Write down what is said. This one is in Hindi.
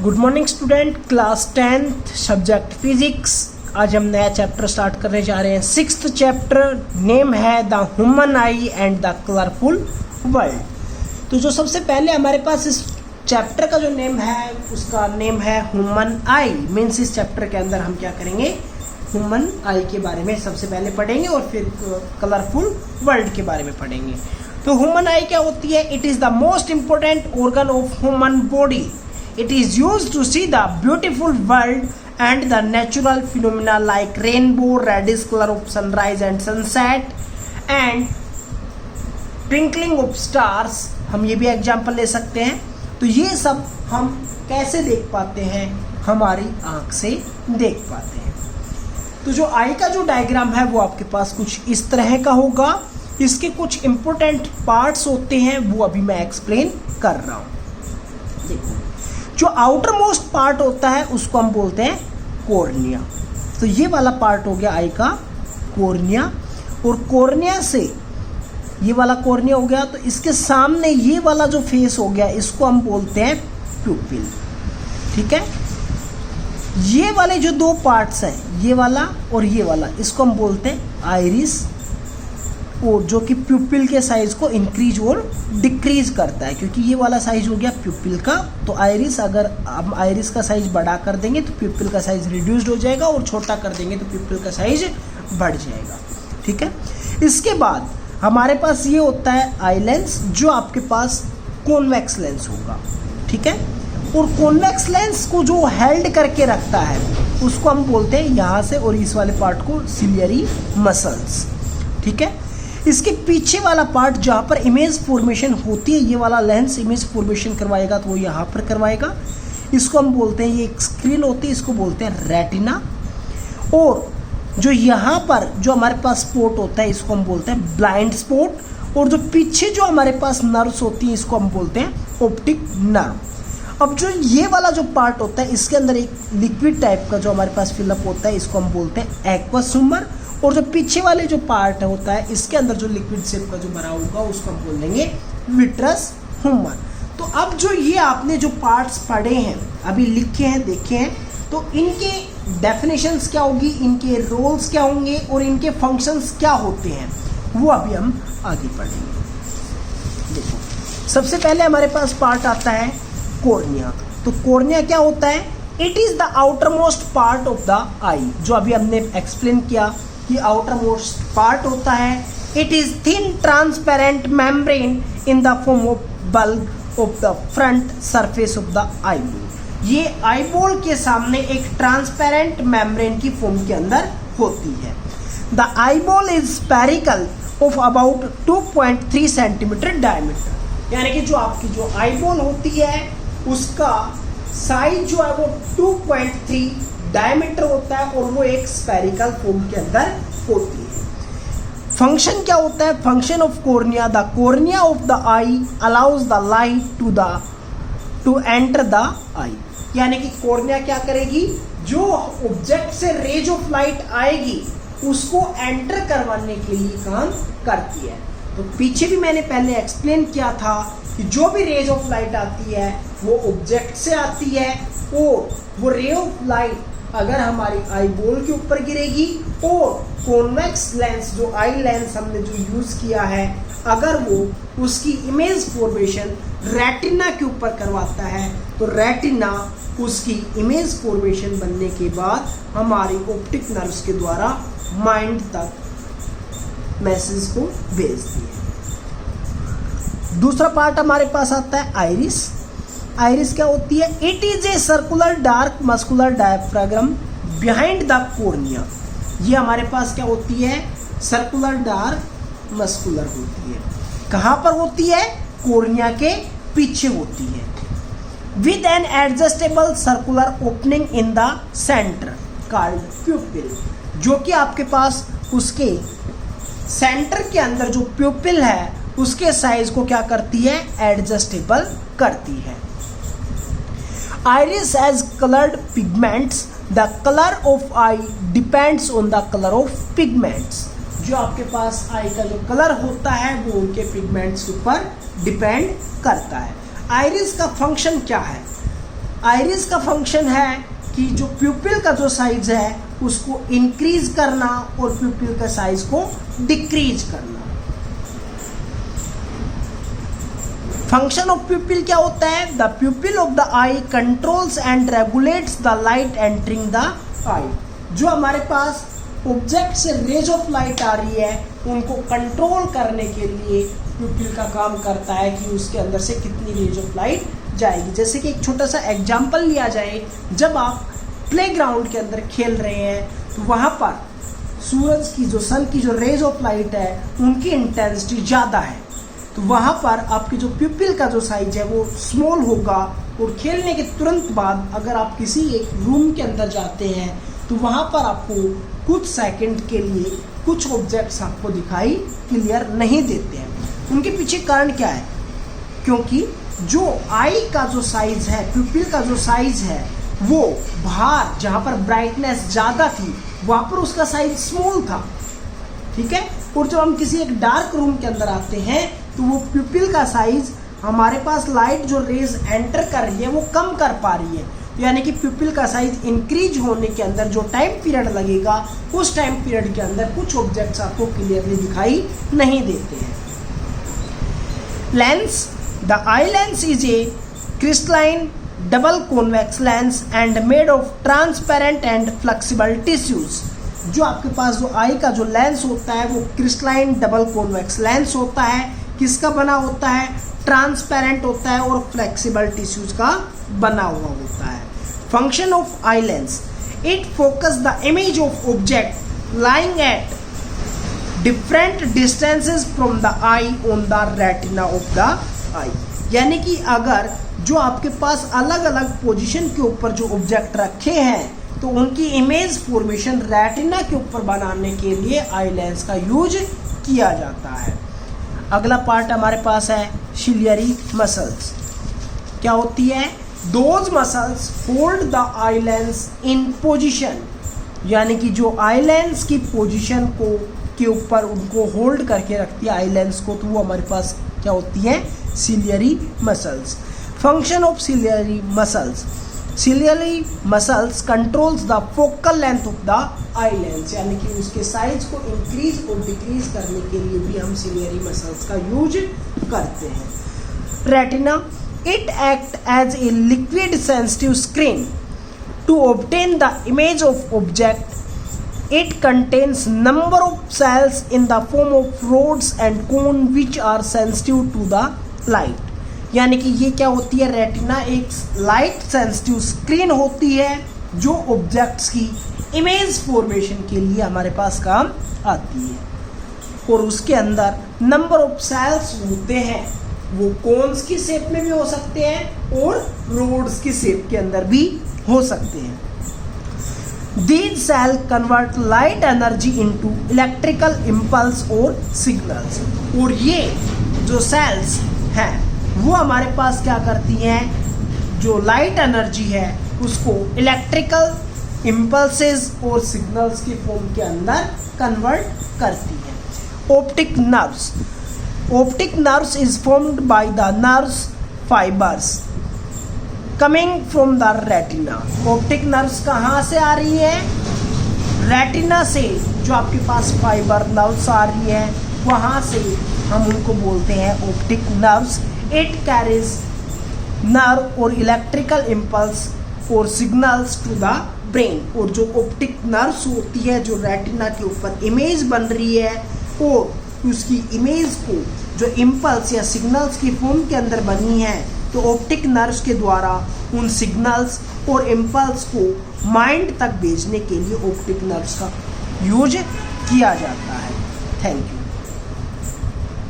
Good morning student, class 10th subject physics. आज हम नया चैप्टर स्टार्ट करने जा रहे हैं। 6th चैप्टर नेम है the human I and the colourful world. तो जो सबसे पहले हमारे पास इस चैप्टर का जो नेम है उसका नेम है ह्यूमन आई। मीन्स इस चैप्टर के अंदर हम क्या करेंगे, ह्यूमन आई के बारे में सबसे पहले पढ़ेंगे और फिर कलरफुल वर्ल्ड के बारे में पढ़ेंगे। तो ह्यूमन आई क्या होती है? It is the most important organ of human body. It is used to see the beautiful world and the natural phenomena like rainbow, reddish color of sunrise and sunset and twinkling of stars. हम ये भी एग्जाम्पल ले सकते हैं। तो ये सब हम कैसे देख पाते हैं? हमारी आँख से देख पाते हैं। तो जो आई का जो डायग्राम है वो आपके पास कुछ इस तरह का होगा। इसके कुछ इम्पोर्टेंट पार्ट्स होते हैं, वो अभी मैं एक्सप्लेन कर रहा हूँ। देखो, जो आउटर मोस्ट पार्ट होता है उसको हम बोलते हैं कॉर्निया। तो ये वाला पार्ट हो गया आई का कॉर्निया, और कॉर्निया से ये वाला कॉर्निया हो गया। तो इसके सामने ये वाला जो फेस हो गया इसको हम बोलते हैं प्यूपिल। ठीक है, ये वाले जो दो पार्ट्स हैं, ये वाला और ये वाला, इसको हम बोलते हैं आइरिस, और जो कि प्यूपिल के साइज को इंक्रीज और डिक्रीज करता है। क्योंकि ये वाला साइज हो गया प्यूपिल का, तो आइरिस, अगर हम आइरिस का साइज बड़ा कर देंगे तो प्यूपिल का साइज रिड्यूस्ड हो जाएगा, और छोटा कर देंगे तो प्यूपिल का साइज बढ़ जाएगा। ठीक है, इसके बाद हमारे पास ये होता है आई लेंस, जो आपके पास कॉन्वेक्स लेंस होगा। ठीक है, और कॉन्वेक्स लेंस को जो हेल्ड करके रखता है उसको हम बोलते हैं यहाँ से, और इस वाले पार्ट को सिलियरी मसल्स। ठीक है, इसके पीछे वाला पार्ट जहाँ पर इमेज फॉर्मेशन होती है, ये वाला लेंस इमेज फॉर्मेशन करवाएगा तो वो यहाँ पर करवाएगा। इसको हम बोलते हैं, ये एक स्क्रीन होती है, इसको बोलते हैं रेटिना। और जो यहाँ पर जो हमारे पास स्पॉट होता है इसको हम बोलते हैं ब्लाइंड स्पॉट, और जो पीछे जो हमारे पास नर्व्स होती हैं इसको हम बोलते हैं ऑप्टिक नर्व। अब जो ये वाला जो पार्ट होता है इसके अंदर एक लिक्विड टाइप का जो हमारे पास फिलअप होता है इसको हम बोलते हैं एक्वस ह्यूमर, और जो पीछे वाले जो पार्ट होता है इसके अंदर जो लिक्विड शेप का जो भरा होगा उसको हम बोल देंगे विट्रस ह्यूमर। तो अब जो ये आपने जो पार्ट्स पढ़े हैं, अभी लिखे हैं, देखे हैं, तो इनके डेफिनेशंस क्या होगी, इनके रोल्स क्या होंगे और इनके फंक्शंस क्या होते हैं, वो अभी हम आगे पढ़ेंगे। देखो, सबसे पहले हमारे पास पार्ट आता है कॉर्निया। तो कॉर्निया क्या होता है? It is the outer most part of the eye. जो अभी हमने एक्सप्लेन किया कि आउटर मोस्ट पार्ट होता है, it is thin transparent membrane in the form of bulb of the front surface of the eyeball. ये आईबॉल के सामने एक ट्रांसपेरेंट मेम्ब्रेन की फॉर्म के अंदर होती है। The eyeball is spherical of about 2.3 centimetre diameter. यानी कि जो आपकी जो आईबॉल होती है उसका साइज जो है वो 2.3 डायमीटर होता है, और वो एक स्फेरिकल फॉर्म के अंदर होती है। फंक्शन क्या होता है? Function of cornea, the cornea of the eye allows the light to enter the eye. यानी कि कॉर्निया क्या करेगी, जो ऑब्जेक्ट से रेज ऑफ लाइट आएगी उसको एंटर करवाने के लिए काम करती है। तो पीछे भी मैंने पहले एक्सप्लेन किया था कि जो भी रेज ऑफ लाइट आती है वो ऑब्जेक्ट से आती है, और वो रे ऑफ लाइट अगर हमारी आई बॉल के ऊपर गिरेगी, और कॉन्वेक्स लेंस जो आई लेंस हमने जो यूज़ किया है, अगर वो उसकी इमेज फॉर्मेशन रेटिना के ऊपर करवाता है, तो रेटिना उसकी इमेज फॉर्मेशन बनने के बाद हमारी ऑप्टिक नर्व्स के द्वारा माइंड तक मैसेज को भेजती है। दूसरा पार्ट हमारे पास आता है आइरिस। आइरिस क्या होती है? It is a circular dark muscular diaphragm behind the cornea. ये हमारे पास क्या होती है? सर्कुलर डार्क मस्कुलर होती है। कहाँ पर होती है? कॉर्निया के पीछे होती है। With an adjustable circular opening in the center called pupil. जो कि आपके पास उसके सेंटर के अंदर जो प्यूपिल है उसके साइज को क्या करती है? एडजस्टेबल करती है। Iris has colored pigments. The color of eye depends on the color of pigments. जो आपके पास आई का जो कलर होता है वो उनके पिगमेंट्स के ऊपर डिपेंड करता है। आइरिस का फंक्शन क्या है? आइरिस का फंक्शन है कि जो प्यूपिल का जो साइज है उसको इंक्रीज करना और प्यूपिल का साइज को डिक्रीज करना। फंक्शन ऑफ प्यूपिल क्या होता है? The pupil of the eye controls and regulates the light entering the eye. जो हमारे पास ऑब्जेक्ट से रेज ऑफ लाइट आ रही है उनको कंट्रोल करने के लिए प्यूपिल का काम करता है कि उसके अंदर से कितनी रेज ऑफ लाइट जाएगी। जैसे कि एक छोटा सा एग्जाम्पल लिया जाए, जब आप प्लेग्राउंड के अंदर खेल रहे हैं तो वहाँ पर सूरज की जो सन की जो रेज ऑफ लाइट है उनकी इंटेंसिटी ज़्यादा है, तो वहाँ पर आपके जो प्यूपिल का जो साइज है वो स्मॉल होगा। और खेलने के तुरंत बाद अगर आप किसी एक रूम के अंदर जाते हैं तो वहाँ पर आपको कुछ सेकंड के लिए कुछ ऑब्जेक्ट्स आपको दिखाई क्लियर नहीं देते हैं। उनके पीछे कारण क्या है? क्योंकि जो आई का जो साइज है, प्यूपिल का जो साइज है, वो बाहर जहाँ पर ब्राइटनेस ज़्यादा थी वहाँ पर उसका साइज स्मॉल था, ठीक है। और जब हम किसी एक डार्क रूम के अंदर आते हैं तो वो प्यूपिल का साइज हमारे पास लाइट जो रेज एंटर कर रही है वो कम कर पा रही है, यानी कि प्यूपिल का साइज इंक्रीज होने के अंदर जो टाइम पीरियड लगेगा उस टाइम पीरियड के अंदर कुछ ऑब्जेक्ट्स आपको क्लियरली दिखाई नहीं देते हैं। Lens, the eye lens is a crystalline double convex lens and made of transparent and flexible tissues. जो आपके पास जो आई का जो लेंस होता है वो क्रिस्टलाइन डबल कॉन्वेक्स लेंस होता है। किसका बना होता है? ट्रांसपेरेंट होता है और फ्लेक्सिबल टिश्यूज का बना हुआ होता है। Function of eye lens, it focus the image of object lying at different distances from the eye on the retina of the eye. यानी कि अगर जो आपके पास अलग अलग पोजीशन के ऊपर जो ऑब्जेक्ट रखे हैं तो उनकी इमेज फॉर्मेशन रेटिना के ऊपर बनाने के लिए आई लेंस का यूज किया जाता है। अगला पार्ट हमारे पास है सिलियरी मसल्स। क्या होती है? Those muscles hold the eye lens in position, यानी कि जो आई लेंस की पोजीशन को के ऊपर उनको होल्ड करके रखती है आई लेंस को, तो वो हमारे पास क्या होती है? Ciliary muscles. Function of ciliary muscles, ciliary muscles controls the focal length of the eye lens, यानी कि उसके साइज को इंक्रीज और डिक्रीज करने के लिए भी हम सिलियरी मसल्स का यूज करते हैं। Retina, it act as a liquid sensitive screen to obtain the image of object. It contains number of cells in the form of rods and cone which are sensitive to the light. यानी कि ये क्या होती है? रेटिना एक लाइट सेंसिटिव स्क्रीन होती है जो ऑब्जेक्ट्स की इमेज फॉर्मेशन के लिए हमारे पास काम आती है। और उसके अंदर नंबर ऑफ सेल्स होते हैं, वो कोन्स की शेप में भी हो सकते हैं और रोड्स की शेप के अंदर भी हो सकते हैं। These cells convert light energy into electrical impulse और signals। और ये जो सेल्स हैं वो हमारे पास क्या करती हैं? जो लाइट एनर्जी है उसको इलेक्ट्रिकल इम्पल्सेस और सिग्नल्स की फॉर्म के अंदर कन्वर्ट करती है। Optic nerves, optic nerves is formed by the nerves fibres coming from the retina. Optic nerves कहाँ से आ रही है? रेटिना से। जो आपके पास फाइबर नर्व्स आ रही है वहाँ से हम उनको बोलते हैं optic nerves. It carries nerve और इलेक्ट्रिकल इम्पल्स और सिग्नल्स टू द ब्रेन। और जो ऑप्टिक नर्व्स होती है जो रेटिना के ऊपर इमेज बन रही है और उसकी इमेज को जो इम्पल्स या सिग्नल्स की फॉर्म के अंदर बनी है, तो ऑप्टिक नर्व्स के द्वारा उन सिग्नल्स और इम्पल्स को माइंड तक भेजने के लिए ऑप्टिक नर्व्स का यूज किया जाता है। Thank you.